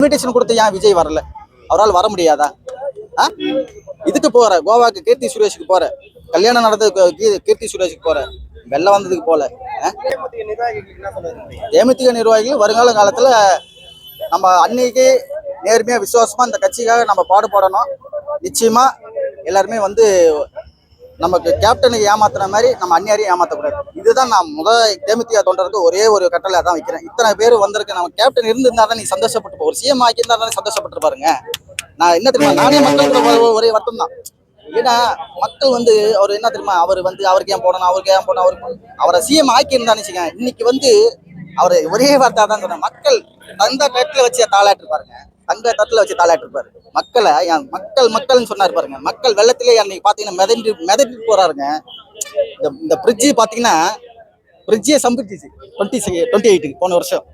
Invitation கொடுத்து ஏன் விஜய் வரல? அவரால் வர முடியாதா? இதுக்கு போற கோவாக்கு கீர்த்தி சுரேஷுக்கு போற, கல்யாணம் நடந்தது கீர்த்தி சுரேஷுக்கு போற, வெள்ளம் வந்ததுக்கு போல. தேமுதிக நிர்வாகிகள் வருங்கால காலத்துல நம்ம அன்னைக்கு நேர்மையா விசுவாசமா இந்த கட்சிக்காக நம்ம பாடுபடணும். நிச்சயமா எல்லாருமே வந்து நமக்கு கேப்டனுக்கு ஏமாத்துற மாதிரி நம்ம அந்நியாரையும் ஏமாத்தக்கூடாது. இதுதான் நான் தேமுதிக தொண்டருக்கு ஒரே ஒரு கட்டளை தான் வைக்கிறேன். இத்தனை பேர் வந்திருக்கு, நம்ம கேப்டன் இருந்திருந்தா தான் நீ சந்தோஷப்பட்டு ஒரு சிஎம் ஆக்கியிருந்தா தானே சந்தோஷப்பட்டு பாருங்க. நான் என்ன தெரியுமா, நானே மக்கள் கூட ஒரே வருத்தம் தான். ஏன்னா மக்கள் வந்து அவர் என்ன தெரியுமா, அவர் வந்து அவருக்கு ஏன் போடணும், அவரை சிஎம் ஆக்கியிருந்தான்னு வச்சுக்கேன். இன்னைக்கு வந்து அவர் ஒரே வார்த்தை தான் சொன்னார், மக்கள் தந்த தட்டுல வச்சு தாளாட்டிருப்பாருங்க, தங்க தட்டுல வச்சு தாளாட்டிருப்பாரு மக்களை. மக்கள்னு சொன்னாரு பாருங்க. மக்கள் வெள்ளத்திலே அன்னைக்கு பாத்தீங்கன்னா மிதண்டு போறாருங்க. இந்த பிரிட்ஜ் பாத்தீங்கன்னா பிரிட்ஜே சம்பிச்சிச்சு 28 போன வருஷம்.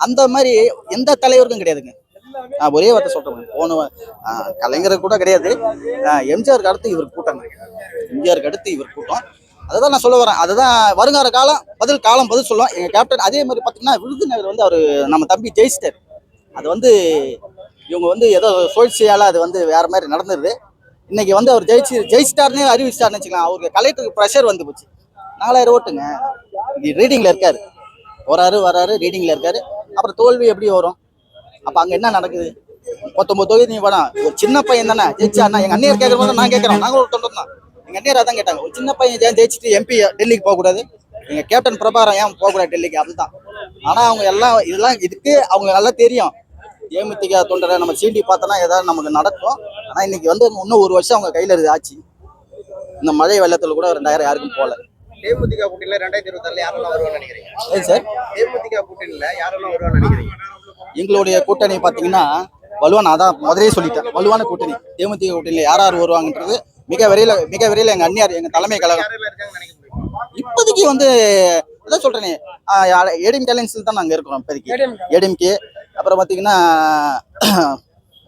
அந்த மாதிரி எந்த தலைவருக்கும் கிடையாதுங்க. நான் ஒரே வார்த்தை சொல்றேன், போன கலைஞருக்கு கூட கிடையாது. எம்ஜிஆருக்கு அடுத்து இவர் கூட்டம். அதுதான் நான் சொல்ல வரேன். அதுதான் வருங்கால காலம் பதில் சொல்லுவோம். எங்க கேப்டன் அதே மாதிரி பாத்தீங்கன்னா விருதுநகர் வந்து அவரு நம்ம தம்பி ஜெயிச்சிட்டார். அது வந்து இவங்க வந்து ஏதோ சூழ்ச்சியால அது வந்து வேற மாதிரி நடந்துருது. இன்னைக்கு வந்து அவர் ஜெயிச்சிட்டாருன்னு அறிவிச்சிட்டாருன்னு வச்சுக்கலாம். அவருக்கு கலெக்டருக்கு ப்ரெஷர் வந்து போச்சு. 4000 ஓட்டுங்க, ரீடிங்ல இருக்காரு, வராரு ரீடிங்ல இருக்காரு. அப்புறம் தோல்வி எப்படி வரும்? அப்ப அங்க என்ன நடக்குது? 19 தொகுதி நீ வேணாம், ஒரு சின்ன பையன் தானே ஜெயிச்சாருன்னா, எங்க அண்ணியர் கேட்கற போது நான் கேட்கறோம், நாங்க ஒரு தொண்டர் தான். எங்க அண்ணியர் அதான் கேட்டாங்க, ஒரு சின்ன பையன் ஜெயிச்சுட்டு எம்பி டெல்லிக்கு போகக்கூடாது, எங்க கேப்டன் பிரபாரம் ஏன் போகக்கூடாது டெல்லிக்கு? அதுதான். ஆனா அவங்க எல்லாம் இதுக்கு அவங்க நல்லா தெரியும். தேமுதிக தொண்டரை நம்ம சீண்டி பார்த்தோன்னா ஏதாவது நமக்கு நடக்கும். ஆனா இன்னைக்கு வந்து இன்னும் ஒரு வருஷம் அவங்க கையில இருக்கு ஆட்சி. இந்த மழை வெள்ளத்துல கூட 2000 யாருக்கும் போல. தேமுதிக கூட்டணியில 2024 யாரெல்லாம் வருவான்னு நினைக்கிறீங்க? சார், தேமுதிக கூட்டணியில யாரெல்லாம் வருவான்னு நினைக்கிறீங்க? எங்களுடைய கூட்டணி பாத்தீங்கன்னா வலுவான, அதான் முதலே சொல்லிட்டேன், வலுவான கூட்டணி. தேமுதிக கூட்டணியில யார் வருவாங்கன்றது மிக விரைவில் எங்க அந்நியார், எங்க தலைமை கழகம் இப்போதைக்கு வந்து அதான் சொல்றேனே, ஏடிஎம் கேலன்ஸில் தான் நாங்கள் இருக்கிறோம் இப்போதைக்கு. ஏடிஎம்கே அப்புறம் பார்த்தீங்கன்னா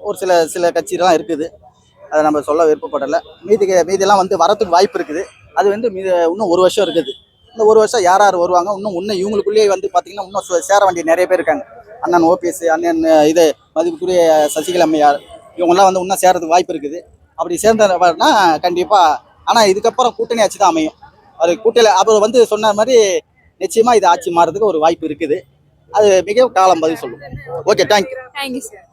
ஒரு சில கட்சிலாம் இருக்குது, அதை நம்ம சொல்ல விருப்பப்படலை. மீதியெல்லாம் வந்து வரத்துக்கு வாய்ப்பு இருக்குது. அது வந்து இன்னும் ஒரு வருஷம் இருக்குது. இந்த ஒரு வருஷம் யார் வருவாங்க, இன்னும் இவங்களுக்குள்ளேயே வந்து பார்த்தீங்கன்னா இன்னும் சேர வேண்டிய நிறைய பேர் இருக்காங்க. அண்ணன் ஓபிஎஸ், அண்ணன் மதிப்புக்குரிய சசிகலா அம்மையார், இவங்கெல்லாம் வந்து இன்னும் சேரதுக்கு வாய்ப்பு இருக்குது. அப்படி சேர்ந்தா கண்டிப்பாக. ஆனால் இதுக்கப்புறம் கூட்டணி ஆட்சி தான் அமையும். அது கூட்டணி அவர் வந்து சொன்ன மாதிரி நிச்சயமா இது ஆட்சி மாறதுக்கு ஒரு வாய்ப்பு இருக்குது. அது மிக காலம் பதில் சொல்லும். Okay, thank you sir.